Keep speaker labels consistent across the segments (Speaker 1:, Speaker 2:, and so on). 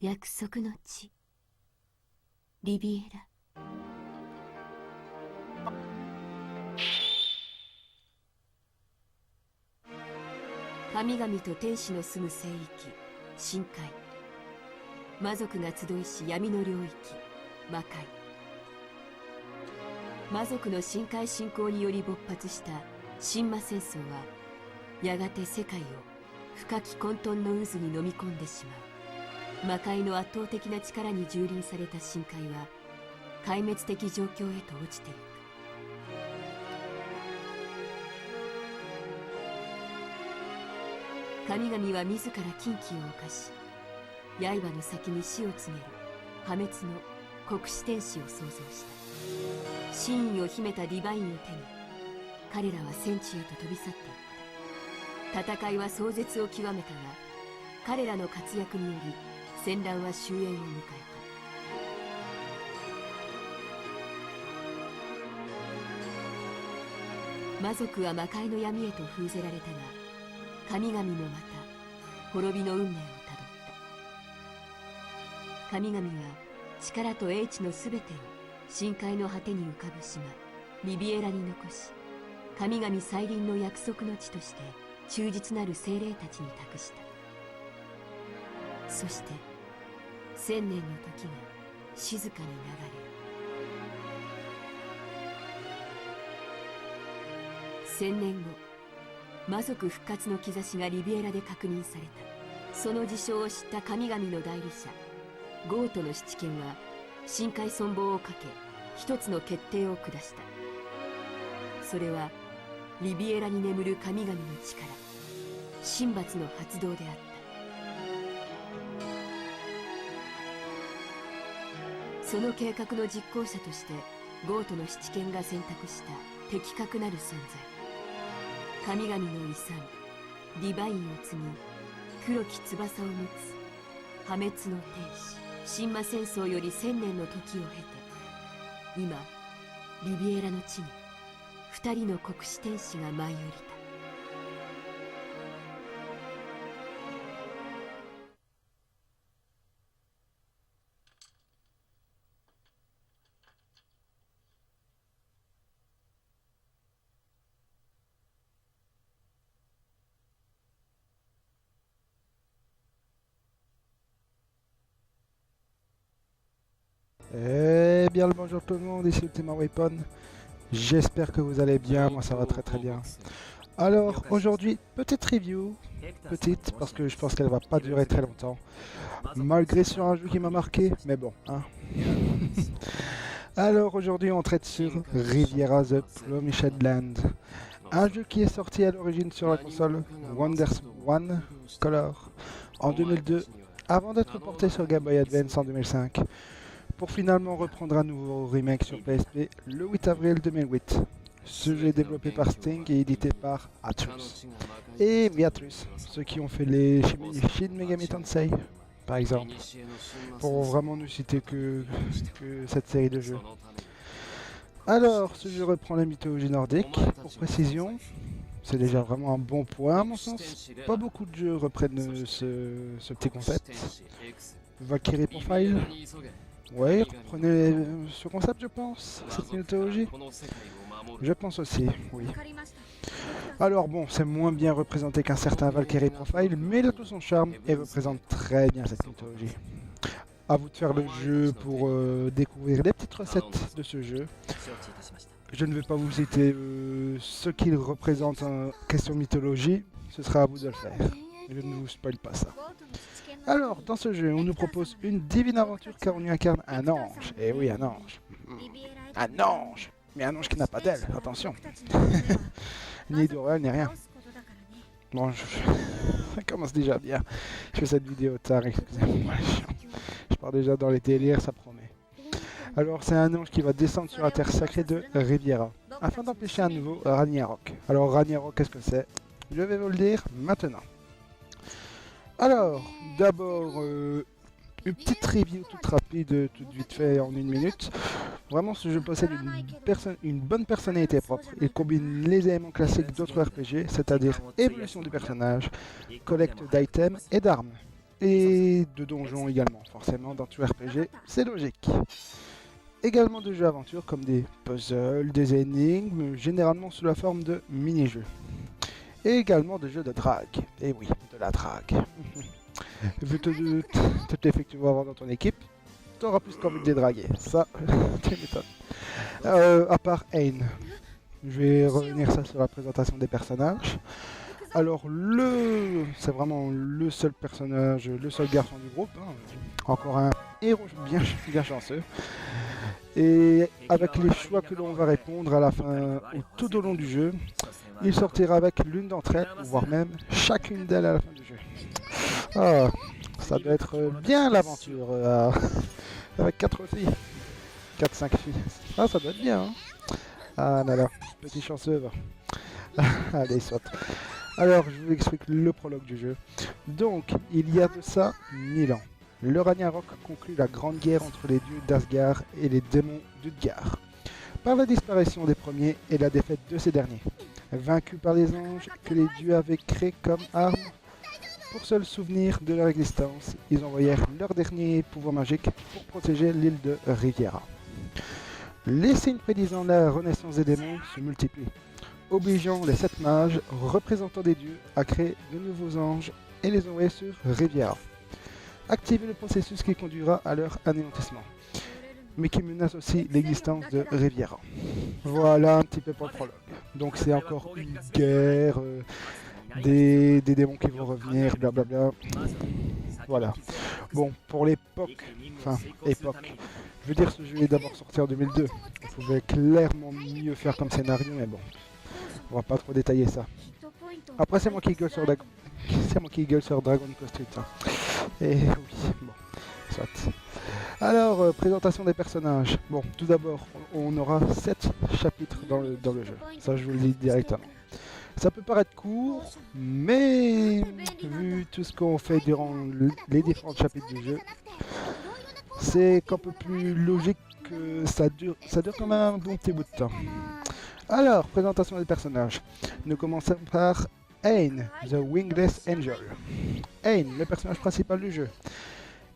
Speaker 1: 約束の地、リビエラ。神々と天使の住む聖域、深海。魔族が集いし闇の領域、魔界。魔族の深海侵攻により勃発した神魔戦争は、やがて世界を深き混沌の渦に飲み込んでしまう。魔界の圧倒的な力に蹂躙された深海は壊滅的状況へと落ちていく。神々は自ら禁忌を犯し、刃の先に死を告げる破滅の国士天使を創造した。真意を秘めたディバインを手に彼らは戦地へと飛び去っていった。戦いは壮絶を極めたが、彼らの活躍により戦乱は終焉を迎えた。魔族は魔界の闇へと封ぜられたが、神々もまた滅びの運命をたどった。神々は力と英知のすべてを深海の果てに浮かぶ島リビエラに残し、神々再臨の約束の地として忠実なる精霊たちに託した。そして1000年の時が静かに流れる。1000年後、魔族復活の兆しがリビエラで確認された。その事象を知った神々の代理者ゴートの七剣は深海存亡をかけ一つの決定を下した。それはリビエラに眠る神々の力、神罰の発動であった。その計画の実行者としてゴートの七剣が選択した的確なる存在、神々の遺産ディバインを継ぎ黒き翼を持つ破滅の天使、神魔戦争より1000年の時を経て、今リビエラの地に2人の国士天使が舞い降りた。
Speaker 2: Eh bien le bonjour tout le monde, ici Ultima Weapon. J'espère que vous allez bien, moi ça va très très bien. Alors aujourd'hui, petite review, petite parce que je pense qu'elle va pas durer très longtemps. Malgré sur un jeu qui m'a marqué, mais bon, hein. Alors aujourd'hui on traite sur Riviera The Promised Land. Un jeu qui est sorti à l'origine sur la console Wonders One Color en 2002, avant d'être porté sur Game Boy Advance en 2005. Pour finalement reprendre un nouveau remake sur PSP le 8 avril 2008. Ce jeu est développé par Sting et édité par Atlus. Et Atlus, ceux qui ont fait les Shin Megami Tensei, par exemple, pour vraiment ne citer que cette série de jeux. Alors, ce jeu reprend la mythologie nordique, pour précision. C'est déjà vraiment un bon point à mon sens. Pas beaucoup de jeux reprennent ce petit concept. Valkyrie Profile. Ouais, reprenez ce concept, je pense, cette mythologie. Je pense aussi, oui. Alors bon, c'est moins bien représenté qu'un certain Valkyrie Profile, mais il a tout son charme et représente très bien cette mythologie. À vous de faire le jeu pour découvrir les petites recettes de ce jeu. Je ne vais pas vous citer ce qu'il représente en question mythologie, ce sera à vous de le faire. Je ne vous spoil pas ça. Alors, dans ce jeu, on nous propose une divine aventure car on y incarne un ange. Et oui, un ange. Un ange. Mais un ange qui n'a pas d'aile, attention. Ni d'oreille, ni rien. Bon, ça commence déjà bien. Je fais cette vidéo tard, excusez-moi. Je pars déjà dans les délires, ça promet. Alors, c'est un ange qui va descendre sur la terre sacrée de Riviera, afin d'empêcher un nouveau Ragnarok. Alors, Ragnarok, qu'est-ce que c'est? Je vais vous le dire maintenant. Alors, d'abord, une petite review toute rapide, toute vite fait en 1 minute. Vraiment, ce jeu possède une bonne personnalité propre. Il combine les éléments classiques d'autres RPG, c'est-à-dire évolution du personnage, collecte d'items et d'armes. et de donjons également. Forcément, dans tout RPG, c'est logique. Également de jeux aventure comme des puzzles, des énigmes, généralement sous la forme de mini-jeux. Et également de jeux de drague. Et oui, de la drague. Vu toutes les filles que tu vas avoir dans ton équipe, tu auras plus qu'envie de les draguer. Ça, tu m'étonnes. À part Ain. Je vais revenir ça sur la présentation des personnages. Alors, c'est vraiment le seul personnage, le seul garçon du groupe. Hein. Encore un héros bien chanceux. Et avec les choix que l'on va répondre à la fin ou tout au long du jeu, il sortira avec l'une d'entre elles, voire même chacune d'elles à la fin du jeu. Ah, ça doit être bien l'aventure avec 4 filles. 4-5 filles. Ah, ça doit être bien. Hein. Ah là là, petit chanceux. Va. Allez, soit. Alors, je vous explique le prologue du jeu. Donc, il y a de ça 1000 ans. Le Ragnarok conclut la grande guerre entre les dieux d'Asgard et les démons d'Utgard, par la disparition des premiers et la défaite de ces derniers. Vaincus par les anges que les dieux avaient créés comme armes, pour seul souvenir de leur existence, ils envoyèrent leur dernier pouvoir magique pour protéger l'île de Riviera. Les signes prédisant la renaissance des démons se multiplient, obligeant les 7 mages, représentants des dieux, à créer de nouveaux anges et les envoyer sur Riviera. Activer le processus qui conduira à leur anéantissement, mais qui menace aussi l'existence de Riviera. Voilà un petit peu pour le prologue. Donc c'est encore une guerre, des démons qui vont revenir, blablabla. Voilà. Bon, pour l'époque, je veux dire, ce jeu est d'abord sorti en 2002. On pouvait clairement mieux faire comme scénario, mais bon, on va pas trop détailler ça. Après, c'est moi qui gueule sur Dragon Quest 8. Hein. Et oui, bon, soit. Alors, présentation des personnages. Bon, tout d'abord, on aura 7 chapitres dans le jeu. Ça, je vous le dis directement. Ça peut paraître court, mais vu tout ce qu'on fait durant les différents chapitres du jeu, c'est qu'un peu plus logique que ça dure quand même un bon petit bout de temps. Alors, présentation des personnages. Nous commençons par Ain, the Wingless Angel. Ain, le personnage principal du jeu,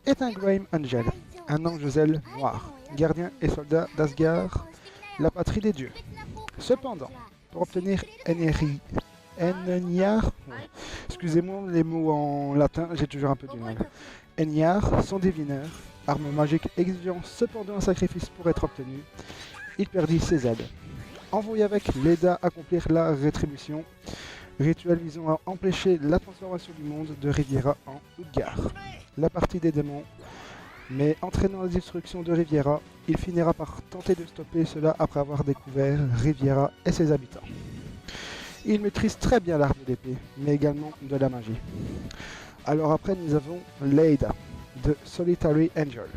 Speaker 2: est un Grime Angel, un ange aux ailes noires, gardien et soldat d'Asgard, la patrie des dieux. Cependant, pour obtenir Eniar, excusez-moi les mots en latin, j'ai toujours un peu du mal. Eniar, son divineur, arme magique exigeant cependant un sacrifice pour être obtenu, il perdit ses ailes. Envoyé avec, l'aida à accomplir la rétribution, rituel visant à empêcher la transformation du monde de Riviera en Utgard, la partie des démons. Mais entraînant la destruction de Riviera, il finira par tenter de stopper cela après avoir découvert Riviera et ses habitants. Il maîtrise très bien l'arme d'épée, mais également de la magie. Alors après, nous avons Leida, de Solitary Angel.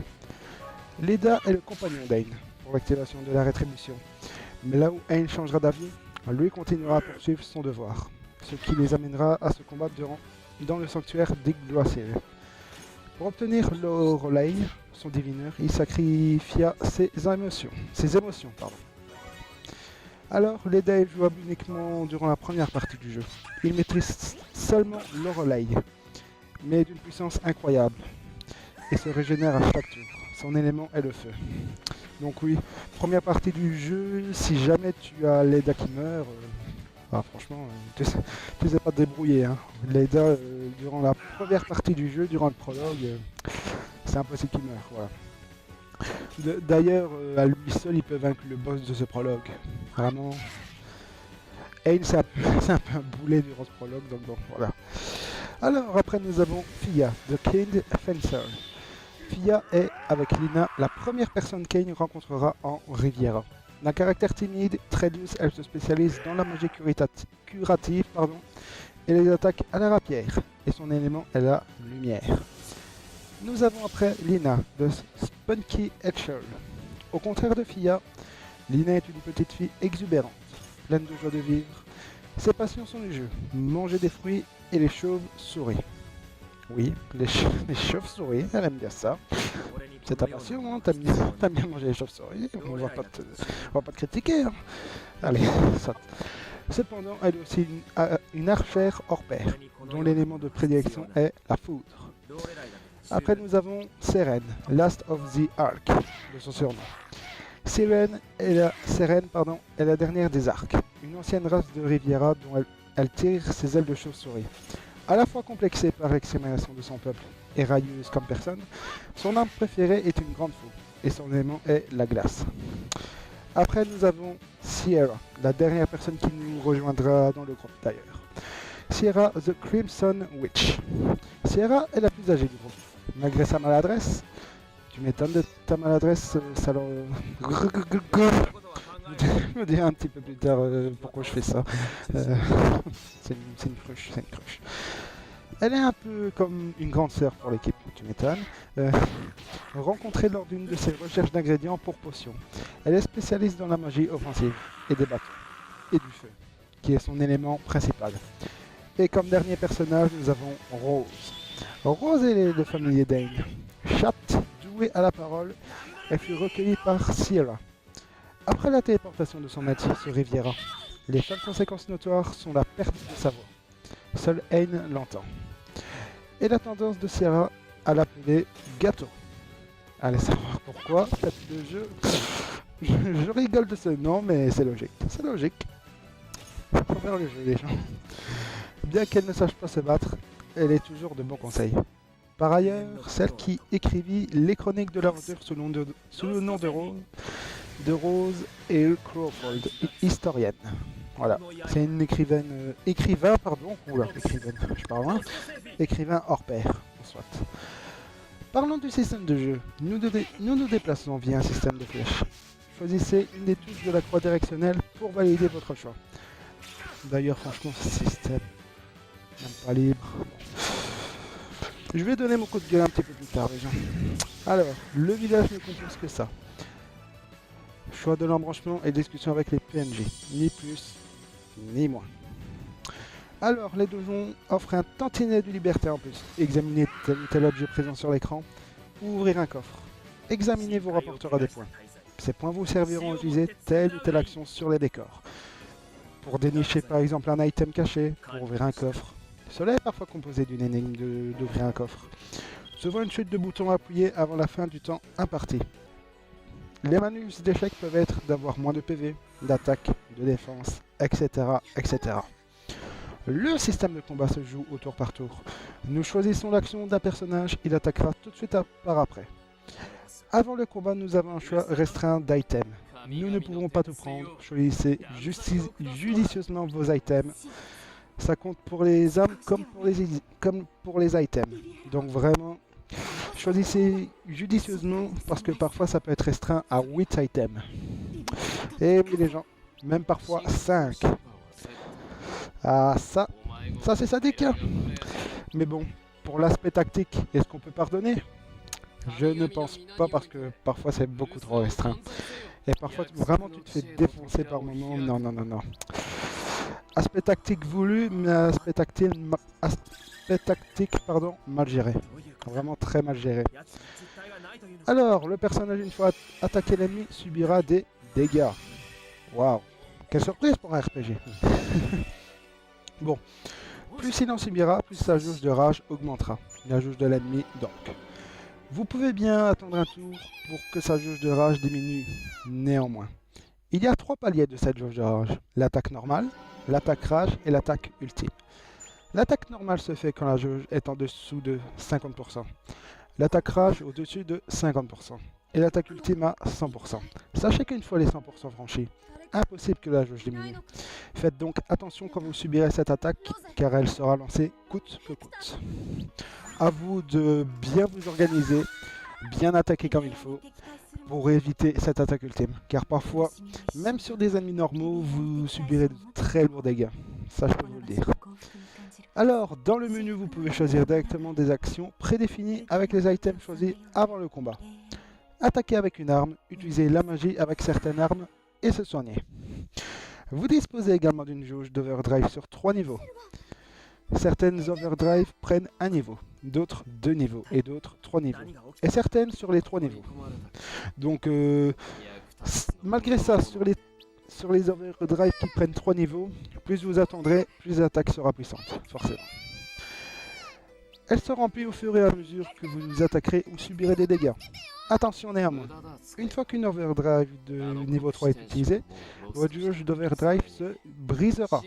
Speaker 2: Leida est le compagnon d'Ain pour l'activation de la rétribution. Mais là où Ain changera d'avis, lui continuera à poursuivre son devoir, ce qui les amènera à se combattre dans le sanctuaire d'Yggdrasil. Pour obtenir l'Orolei, son divineur, il sacrifia ses émotions. Alors, Leida est jouable uniquement durant la première partie du jeu. Il maîtrise seulement l'Orolei, mais d'une puissance incroyable, et se régénère à chaque tour. Son élément est le feu. Donc oui, première partie du jeu, si jamais tu as Leida qui meurt, franchement, tu sais pas te débrouiller. Hein. Leida, durant la première partie du jeu, durant le prologue, c'est impossible qu'il meure. Voilà. D'ailleurs, à lui seul, il peut vaincre le boss de ce prologue. Vraiment. Ain, c'est un peu un boulet durant ce prologue, donc bon, voilà. Alors, après, nous avons Fia, The King Fencer. Fia est, avec Lina, la première personne qu'Ain rencontrera en Riviera. D'un caractère timide, très douce, elle se spécialise dans la magie curative et les attaques à la rapière. Et son élément est la lumière. Nous avons après Lina, de Spunky Etchel. Au contraire de Fia, Lina est une petite fille exubérante, pleine de joie de vivre. Ses passions sont le jeu, manger des fruits et les chauves-souris. Oui, les chauves-souris, elle aime bien ça. C'est ta passion, hein, t'aimes bien manger les chauves-souris, on va pas te critiquer. Hein. Allez, saute. Cependant, elle est aussi une archère hors pair, dont l'élément de prédilection est la foudre. Après nous avons Seren, Last of the Ark, de son surnom. Seren est la dernière des arcs, une ancienne race de Riviera dont elle tire ses ailes de chauve-souris. À la fois complexée par l'extermination de son peuple et railleuse comme personne, son arme préférée est une grande faux, et son élément est la glace. Après nous avons Sierra, la dernière personne qui nous rejoindra dans le groupe d'ailleurs. Sierra the Crimson Witch. Sierra est la plus âgée du groupe. Malgré sa maladresse, tu m'étonnes de ta maladresse, ça leur... Je me dirai un petit peu plus tard pourquoi je fais ça. C'est une cruche, c'est une cruche. Elle est un peu comme une grande sœur pour l'équipe, tu m'étonnes. Rencontrée lors d'une de ses recherches d'ingrédients pour potions. Elle est spécialiste dans la magie offensive et des bateaux, et du feu, qui est son élément principal. Et comme dernier personnage, nous avons Rose. Rose est le familier d'Ain. Chatte, douée à la parole, elle fut recueillie par Sierra. Après la téléportation de son maître sur Riviera, les seules conséquences notoires sont la perte de sa voix. Seul Ain l'entend. Et la tendance de Sierra à l'appeler Gâteau. Allez savoir pourquoi, faites le jeu. Je rigole de ce nom, mais c'est logique. C'est logique. Faut faire le jeu, les gens. Bien qu'elle ne sache pas se battre, elle est toujours de bons conseils. Par ailleurs, celle qui écrivit les chroniques de l'aventure sous le nom de Rose et Crawford, historienne. Voilà, c'est une écrivain, écrivain hors pair, soit. Parlons du système de jeu. Nous nous déplaçons via un système de flèches. Choisissez une des touches de la croix directionnelle pour valider votre choix. D'ailleurs, franchement, ce système, même pas libre. Je vais donner mon coup de gueule un petit peu plus tard, les gens. Alors, le village ne compose que ça. Choix de l'embranchement et discussion avec les PNJ. Ni plus, ni moins. Alors, les donjons offrent un tantinet de liberté en plus. Examinez tel ou tel objet présent sur l'écran ou ouvrir un coffre. Examiner vous rapportera des points. Ces points vous serviront à utiliser telle ou telle action sur les décors. Pour dénicher par exemple un item caché, pour ouvrir un coffre. Cela est parfois composé d'une énigme d'ouvrir un coffre. Souvent une chute de boutons appuyés avant la fin du temps imparti. Les manus d'échec peuvent être d'avoir moins de PV, d'attaque, de défense, etc., etc. Le système de combat se joue au tour par tour. Nous choisissons l'action d'un personnage, il attaquera tout de suite par après. Avant le combat, nous avons un choix restreint d'items. Nous ne pouvons pas tout prendre, choisissez judicieusement vos items. Ça compte pour les armes comme pour les items. Donc vraiment, choisissez judicieusement parce que parfois ça peut être restreint à 8 items. Et oui les gens, même parfois 5. Ah ça c'est sadique. Mais bon, pour l'aspect tactique, est-ce qu'on peut pardonner? Je ne pense pas parce que parfois c'est beaucoup trop restreint. Et parfois vraiment tu te fais défoncer par moment. Non. Aspect tactique voulu, mais aspect tactique mal géré. Vraiment très mal géré. Alors, le personnage une fois attaqué l'ennemi subira des dégâts. Waouh, quelle surprise pour un RPG. Bon, plus il en subira, plus sa jauge de rage augmentera. La jauge de l'ennemi donc. Vous pouvez bien attendre un tour pour que sa jauge de rage diminue, néanmoins. Il y a 3 paliers de cette jauge de rage. L'attaque normale, l'attaque rage et l'attaque ultime. L'attaque normale se fait quand la jauge est en dessous de 50%. L'attaque rage au-dessus de 50%. Et l'attaque ultime à 100%. Sachez qu'une fois les 100% franchis, impossible que la jauge diminue. Faites donc attention quand vous subirez cette attaque, car elle sera lancée coûte que coûte. À vous de bien vous organiser, bien attaquer comme il faut, pour éviter cette attaque ultime. Car parfois, même sur des ennemis normaux, vous subirez de très lourds dégâts. Ça, je peux vous le dire. Alors, dans le menu, vous pouvez choisir directement des actions prédéfinies avec les items choisis avant le combat. Attaquer avec une arme, utiliser la magie avec certaines armes et se soigner. Vous disposez également d'une jauge d'overdrive sur 3 niveaux. Certaines overdrive prennent 1 niveau, d'autres 2 niveaux et d'autres 3 niveaux. Et certaines sur les 3 niveaux. Donc, malgré ça, sur les overdrive qui prennent 3 niveaux, plus vous attendrez, plus l'attaque sera puissante, forcément. Elle se remplit au fur et à mesure que vous vous attaquerez ou subirez des dégâts. Attention néanmoins, une fois qu'une overdrive de niveau 3 est utilisée, votre jauge d'overdrive se brisera.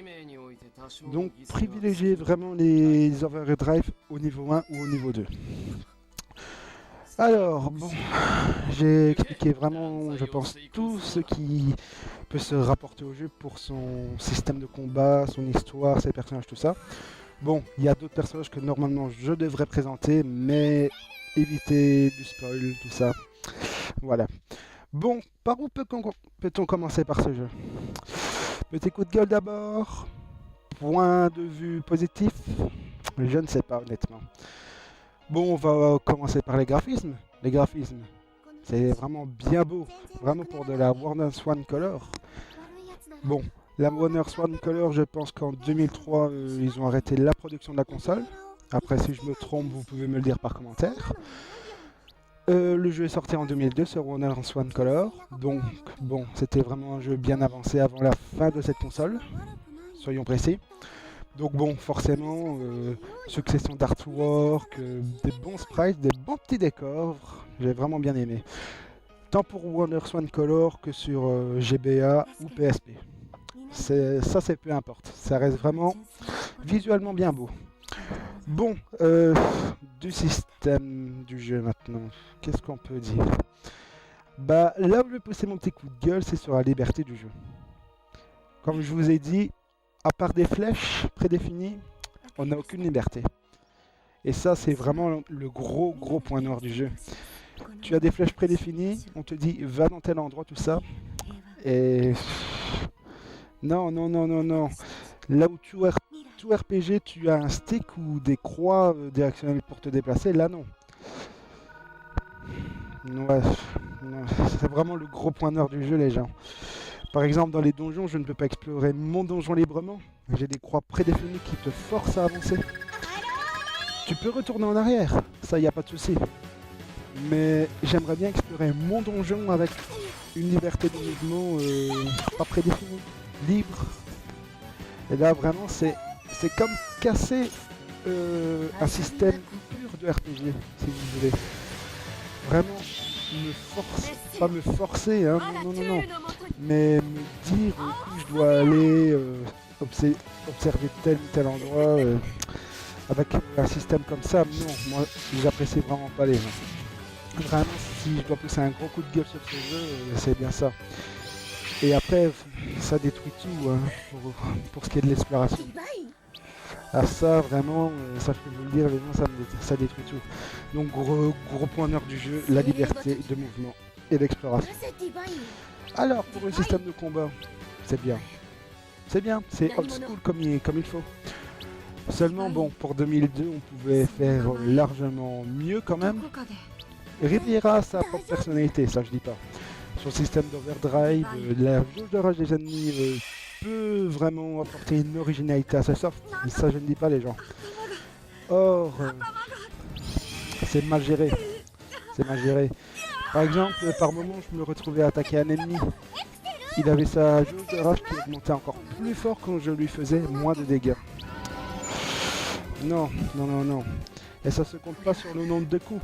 Speaker 2: Donc privilégiez vraiment les overdrive au niveau 1 ou au niveau 2. Alors, bon, j'ai expliqué vraiment, je pense, tout ce qui peut se rapporter au jeu pour son système de combat, son histoire, ses personnages, tout ça. Bon, il y a d'autres personnages que normalement je devrais présenter, mais évitez du spoil, tout ça. Voilà. Bon, par où peut-on commencer par ce jeu? Petit coup de gueule d'abord. Point de vue positif? Je ne sais pas, honnêtement. Bon, on va commencer par les graphismes. Les graphismes, c'est vraiment bien beau. Vraiment pour de la Wonder Swan Color. Bon, la Wonder Swan Color, je pense qu'en 2003, ils ont arrêté la production de la console. Après, si je me trompe, vous pouvez me le dire par commentaire. Le jeu est sorti en 2002 sur Wonder Swan Color. Donc, bon, c'était vraiment un jeu bien avancé avant la fin de cette console. Soyons précis. Donc bon, forcément, succession d'artwork, des bons sprites, des bons petits décors, j'ai vraiment bien aimé. Tant pour Wonder Swan Color que sur GBA ou PSP. Ça c'est peu importe, ça reste vraiment visuellement bien beau. Bon, du système du jeu maintenant, qu'est-ce qu'on peut dire? Bah là où je vais pousser mon petit coup de gueule, c'est sur la liberté du jeu. Comme je vous ai dit, à part des flèches prédéfinies, on n'a aucune liberté. Et ça, c'est vraiment le gros point noir du jeu. Tu as des flèches prédéfinies, on te dit va dans tel endroit, tout ça. Et non. Là où tout RPG, tu as un stick ou des croix directionnelles pour te déplacer, là non. Ouais, c'est vraiment le gros point noir du jeu, les gens. Par exemple, dans les donjons, je ne peux pas explorer mon donjon librement. J'ai des croix prédéfinies qui te forcent à avancer. Tu peux retourner en arrière, ça y a pas de souci. Mais j'aimerais bien explorer mon donjon avec une liberté de mouvement pas prédéfinie, libre. Et là, vraiment, c'est comme casser un système pur de RPG, si vous voulez. Vraiment, pas me forcer, hein, non. Mais me dire où je dois aller observer tel ou tel endroit avec un système comme ça, non, moi j'apprécie vraiment pas les gens. Vraiment, si je dois pousser un gros coup de gueule sur ce jeu, c'est bien ça. Et après, ça détruit tout hein, pour ce qui est de l'exploration. Ah ça, vraiment, ça je peux vous le dire, les gens, ça détruit tout. Donc gros point noir du jeu, la liberté de mouvement et d'exploration. Alors, pour le système de combat, c'est bien. C'est bien, c'est old school comme il faut. Seulement, bon, pour 2002, on pouvait faire largement mieux quand même. Riviera a sa propre personnalité, ça je dis pas. Son système d'overdrive, la jauge de rage des ennemis peut vraiment apporter une originalité à sa soft, mais ça je ne dis pas les gens. Or, c'est mal géré. C'est mal géré. Par exemple, par moment, je me retrouvais à attaquer un ennemi. Il avait sa jauge de rage qui augmentait encore plus fort quand je lui faisais moins de dégâts. Non. Et ça se compte pas sur le nombre de coups.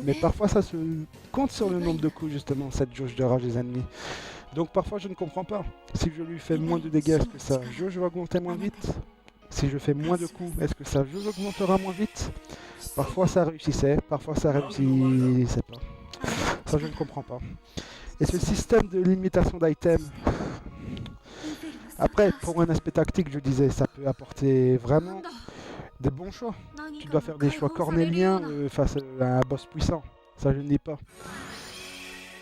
Speaker 2: Mais parfois ça se compte sur le nombre de coups justement, cette jauge de rage des ennemis. Donc parfois je ne comprends pas. Si je lui fais moins de dégâts, est-ce que sa jauge va augmenter moins vite? Si je fais moins de coups, est-ce que sa jauge augmentera moins vite? Parfois ça réussissait, parfois ça réussissait pas. Ça je ne comprends pas. Et ce système de limitation d'items, après pour un aspect tactique je disais, ça peut apporter vraiment des bons choix. Tu dois faire des choix cornéliens face à un boss puissant. Ça je ne dis pas.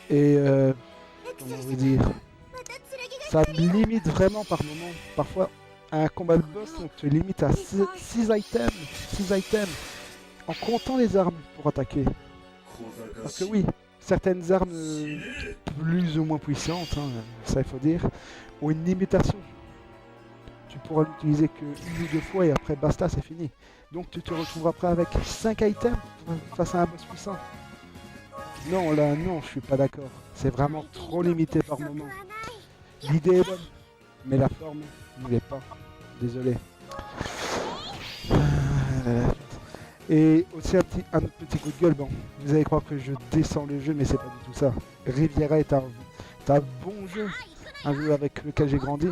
Speaker 2: Et comment vous dire, ça me limite vraiment par moment. Parfois un combat de boss on te limite à 6 items. 6 items. En comptant les armes pour attaquer. Parce que oui, certaines armes plus ou moins puissantes, hein, ça il faut dire, ont une limitation. Tu pourras l'utiliser que une ou deux fois et après basta, c'est fini. Donc tu te retrouveras après avec 5 items face à un boss puissant. Non, là, non, je suis pas d'accord. C'est vraiment trop limité par moment. L'idée est bonne, mais la forme ne l'est pas. Désolé. Et aussi un autre petit coup de gueule, bon, vous allez croire que je descends le jeu, mais c'est pas du tout ça. Riviera est un bon jeu, un jeu avec lequel j'ai grandi,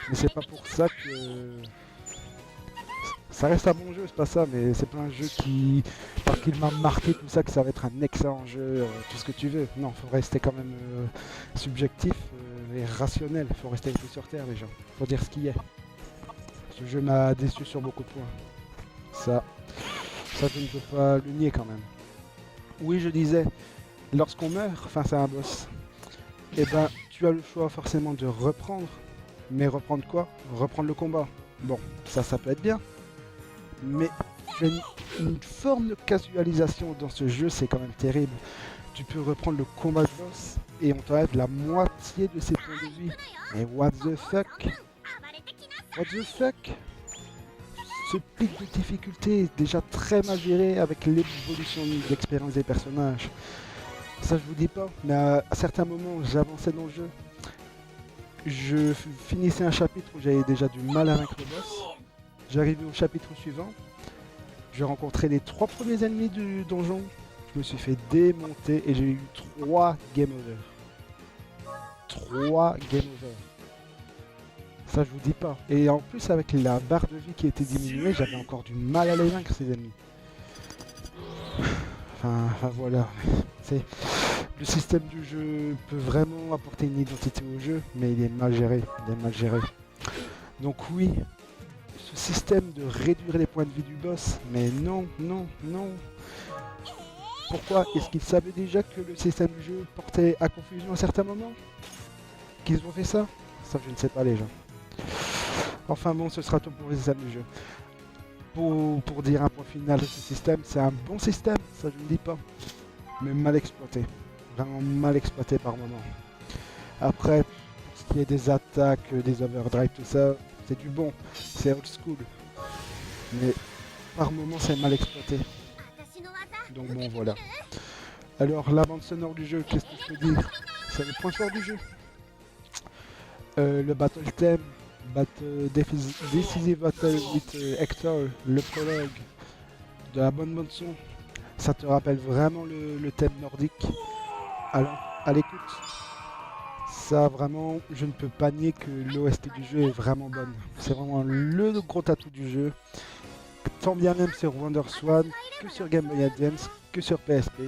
Speaker 2: mais c'est pas pour ça que... Ça reste un bon jeu, c'est pas ça, mais c'est pas un jeu qui... Parce qu'il m'a marqué tout ça, que ça va être un excellent jeu, tout ce que tu veux. Non, faut rester quand même subjectif et rationnel, faut rester un peu sur terre les gens, faut dire ce qu'il y a. Ce jeu m'a déçu sur beaucoup de points. Ça je ne peux pas le nier quand même. Oui, je disais, lorsqu'on meurt face à un boss, eh ben, tu as le choix forcément de reprendre. Mais reprendre quoi? Reprendre le combat. Bon, ça peut être bien. Mais tu as une forme de casualisation dans ce jeu, c'est quand même terrible. Tu peux reprendre le combat de boss et on t'enlève la moitié de ses points de vie. Mais what the fuck? What the fuck? Ce pic de difficulté est déjà très mal géré avec l'évolution d'expérience des personnages. Ça je vous dis pas, mais à certains moments j'avançais dans le jeu. Je finissais un chapitre où j'avais déjà du mal à vaincre le boss. J'arrivais au chapitre suivant. Je rencontrais les 3 premiers ennemis du donjon. Je me suis fait démonter et j'ai eu 3 game over. 3 game over. Ça je vous dis pas. Et en plus avec la barre de vie qui était diminuée, j'avais encore du mal à les vaincre ces ennemis. Enfin voilà. Le système du jeu peut vraiment apporter une identité au jeu, mais il est mal géré. Il est mal géré. Donc oui, ce système de réduire les points de vie du boss, mais non. Pourquoi? Est-ce qu'ils savaient déjà que le système du jeu portait à confusion à certains moments? Qu'ils ont fait ça? Ça je ne sais pas les gens. Enfin bon, ce sera tout pour le système du jeu. Pour dire un point final de ce système, c'est un bon système, ça je ne dis pas, mais mal exploité. Vraiment mal exploité par moment. Après, pour ce qui est des attaques, des overdrive, tout ça, c'est du bon, c'est old school. Mais par moment, c'est mal exploité. Donc bon, voilà. Alors, la bande sonore du jeu, qu'est-ce que je peux dire? C'est le point fort du jeu. Le battle theme, Decisive Battle with Hector, le prologue, de la bonne bande son, ça te rappelle vraiment le thème nordique. Alors, à l'écoute, ça vraiment, je ne peux pas nier que l'OST du jeu est vraiment bonne. C'est vraiment le gros atout du jeu, tant bien même sur WonderSwan, que sur Game Boy Advance, que sur PSP.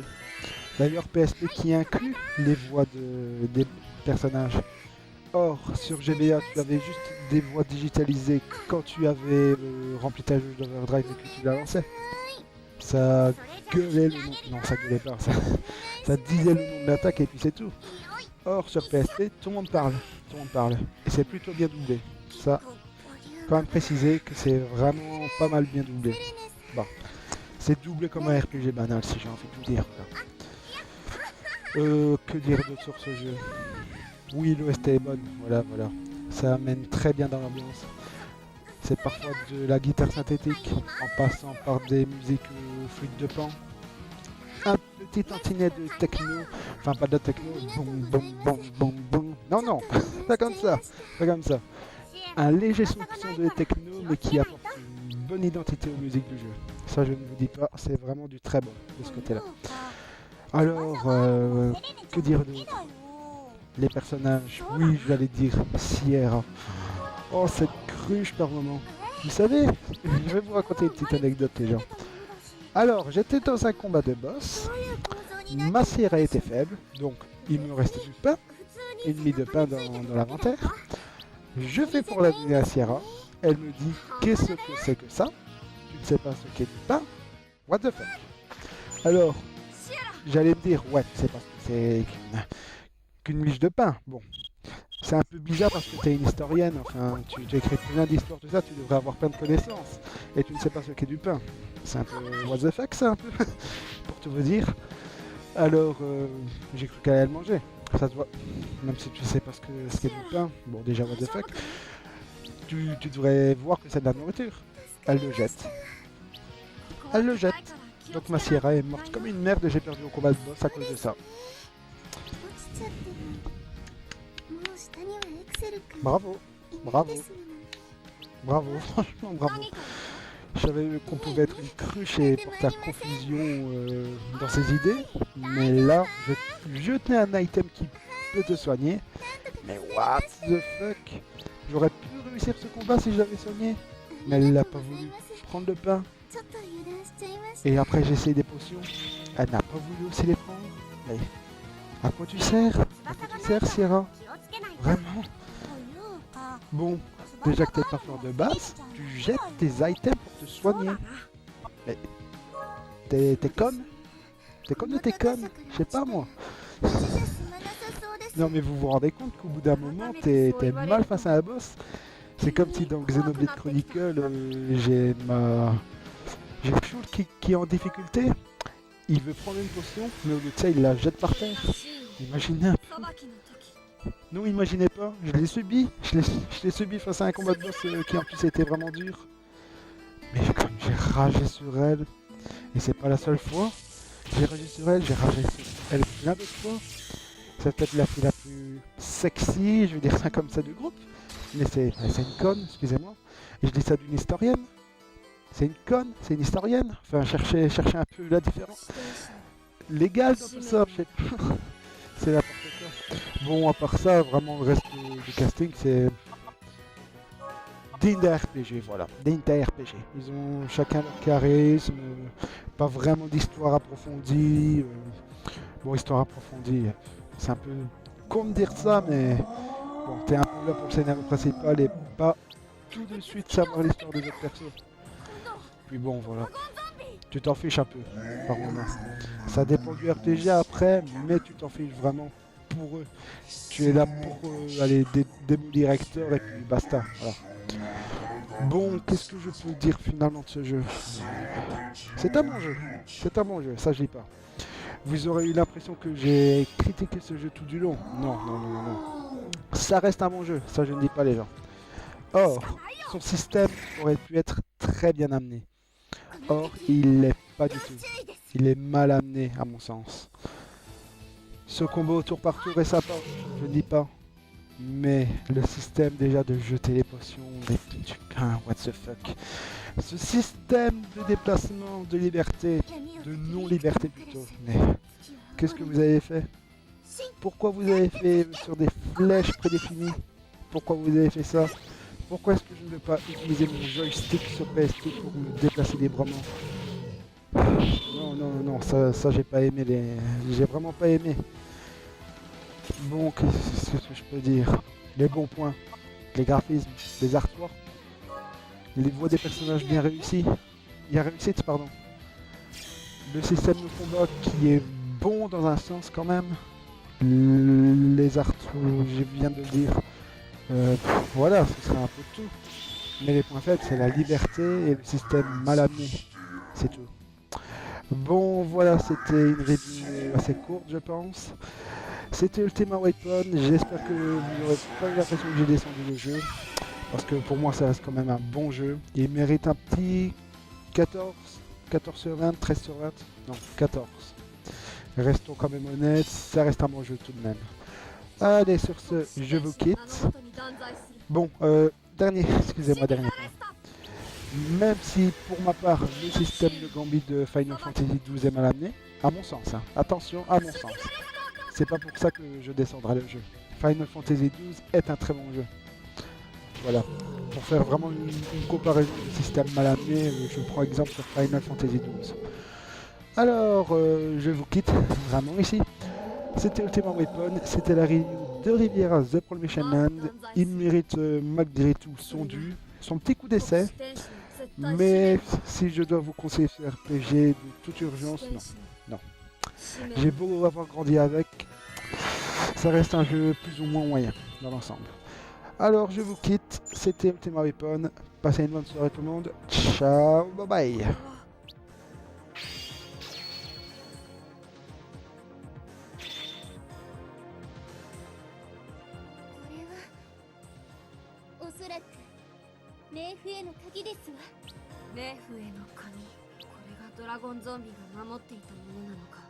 Speaker 2: D'ailleurs, PSP qui inclut les voix des personnages. Or, sur GBA, tu avais juste des voix digitalisées quand tu avais rempli ta jauge d'Overdrive et que tu la lançais. Ça gueulait le nom. Non, ça gueulait pas. Ça disait le nom de l'attaque et puis c'est tout. Or, sur PSP, tout le monde parle. Tout le monde parle. Et c'est plutôt bien doublé. Ça, quand même préciser que c'est vraiment pas mal bien doublé. Bon. C'est doublé comme un RPG banal, si j'ai envie de vous dire. Que dire d'autre sur ce jeu? Oui, l'OST est bonne, voilà. Ça amène très bien dans l'ambiance. C'est parfois de la guitare synthétique, en passant par des musiques flûte de pan. Un petit tantinet de techno, enfin pas de techno, boum. Non, pas comme ça. Un léger soupçon de techno, mais qui apporte une bonne identité aux musiques du jeu. Ça, je ne vous dis pas, c'est vraiment du très bon de ce côté-là. Alors, que dire d'autre? Les personnages, oui, je vais aller dire Sierra. Oh, cette cruche par moment. Vous savez, je vais vous raconter une petite anecdote, les gens. Alors, j'étais dans un combat de boss. Ma Sierra était faible, donc il me restait du pain. Une mie de pain dans l'inventaire. Je vais pour la donner à Sierra. Elle me dit, qu'est-ce que c'est que ça? Tu ne sais pas ce qu'est du pain? What the fuck? Alors, j'allais me dire, ouais, c'est parce que c'est qu'une miche de pain. Bon, c'est un peu bizarre parce que tu es une historienne, enfin, tu écris plein d'histoires, tout ça, tu devrais avoir plein de connaissances. Et tu ne sais pas ce qu'est du pain. C'est un peu what the fuck, ça, un peu, pour tout vous dire. Alors, j'ai cru qu'elle allait le manger. Ça se voit, même si tu sais pas ce qu'est du pain. Bon, déjà, what the fuck. Tu devrais voir que c'est de la nourriture. Elle le jette. Donc ma Sierra est morte comme une merde et j'ai perdu au combat de boss à cause de ça. Bravo, franchement bravo. Je savais qu'on pouvait être une cruche et porter à confusion dans ses idées, mais là, je tenais un item qui peut te soigner. Mais what the fuck? J'aurais pu réussir ce combat si je l'avais soigné. Mais elle n'a pas voulu prendre le pain. Et après j'ai essayé des potions. Elle n'a pas voulu aussi les prendre. Mais à quoi tu sers? À quoi tu sers, Sierra? Vraiment? Bon, déjà que t'es pas fort de base, tu jettes tes items pour te soigner. Mais t'es conne? T'es conne ou t'es conne? Je sais pas moi. Non mais vous vous rendez compte qu'au bout d'un moment, t'es mal face à un boss. C'est comme si dans Xenoblade Chronicle, j'ai Shulk qui est en difficulté. Il veut prendre une potion, mais au lieu de ça, il la jette par terre. Imaginez un peu. Non, imaginez pas, je l'ai subi. Je l'ai subi face à un combat de boss qui en plus était vraiment dur. Mais comme j'ai ragé sur elle, et c'est pas la seule fois, j'ai ragé sur elle, j'ai ragé sur elle plein d'autres fois. C'est peut-être la fille la plus sexy, je vais dire ça comme ça, du groupe. Mais c'est une conne, excusez-moi. Et je dis ça d'une historienne. C'est une conne, c'est une historienne. Enfin, cherchez un peu la différence. Légal dans tout ça, je sais pas. C'est n'importe quoi. Bon, à part ça, vraiment le reste du casting, c'est digne d'un RPG, voilà. Digne d'un RPG. Ils ont chacun leur charisme, pas vraiment d'histoire approfondie. Bon, histoire approfondie, c'est un peu con de dire ça, mais bon, t'es un peu là pour le scénario principal et pas tout de suite savoir l'histoire des autres persos. Puis bon, voilà. Tu t'en fiches un peu, par moment. Ça dépend du RPG après, mais tu t'en fiches vraiment pour eux. Tu es là pour aller démolir Hector et puis basta. Voilà. Bon, qu'est-ce que je peux dire finalement de ce jeu? C'est un bon jeu. C'est un bon jeu, ça je dis pas. Vous aurez eu l'impression que j'ai critiqué ce jeu tout du long. Non, non, non, non. Ça reste un bon jeu, ça je ne dis pas les gens. Or, son système aurait pu être très bien amené. Or, il l'est pas du tout. Il est mal amené, à mon sens. Ce combo tour par tour est sympa, je ne dis pas. Mais le système déjà de jeter les potions, des du pain, what the fuck. Ce système de déplacement, de liberté, de non-liberté plutôt. Mais qu'est-ce que vous avez fait? Pourquoi vous avez fait sur des flèches prédéfinies? Pourquoi vous avez fait ça? Pourquoi est-ce que je ne peux pas utiliser mon joystick sur PSP pour me déplacer librement? Non, non, non, ça j'ai pas aimé j'ai vraiment pas aimé. Bon, qu'est-ce que je peux dire? Les bons points, les graphismes, les artworks, les voix des personnages bien réussis. Il y a réussite, pardon. Le système de combat qui est bon dans un sens quand même. Les artworks, je viens de le dire. Voilà, ce sera un peu tout. Mais les points faibles, c'est la liberté et le système mal amené. C'est tout. Bon, voilà, c'était une review assez courte, je pense. C'était Ultima Weapon. J'espère que vous n'aurez pas eu l'impression que j'ai descendu le jeu. Parce que pour moi, ça reste quand même un bon jeu. Il mérite un petit 14, 14 sur 20, 13 sur 20. Non, 14. Restons quand même honnêtes, ça reste un bon jeu tout de même. Allez, sur ce, je vous quitte. Bon, dernier point. Même si, pour ma part, le système de Gambit de Final Fantasy XII est mal amené, à mon sens, hein. Attention, à mon sens. C'est pas pour ça que je descendrai le jeu. Final Fantasy XII est un très bon jeu. Voilà. Pour faire vraiment une comparaison de système mal amené, je prends exemple sur Final Fantasy XII. Alors, je vous quitte vraiment ici. C'était Ultima Weapon, c'était la review de Riviera The Prohibition Land. Il mérite malgré tout son dû, son petit coup d'essai. Mais si je dois vous conseiller ce RPG de toute urgence, non. Non. J'ai beau avoir grandi avec, ça reste un jeu plus ou moins moyen dans l'ensemble. Alors je vous quitte, c'était Ultima Weapon. Passez une bonne soirée tout le monde. Ciao, bye bye.
Speaker 3: おそらく冥府への鍵ですわ。
Speaker 1: 冥府への鍵、これがドラゴンゾンビが守っていたものなのか。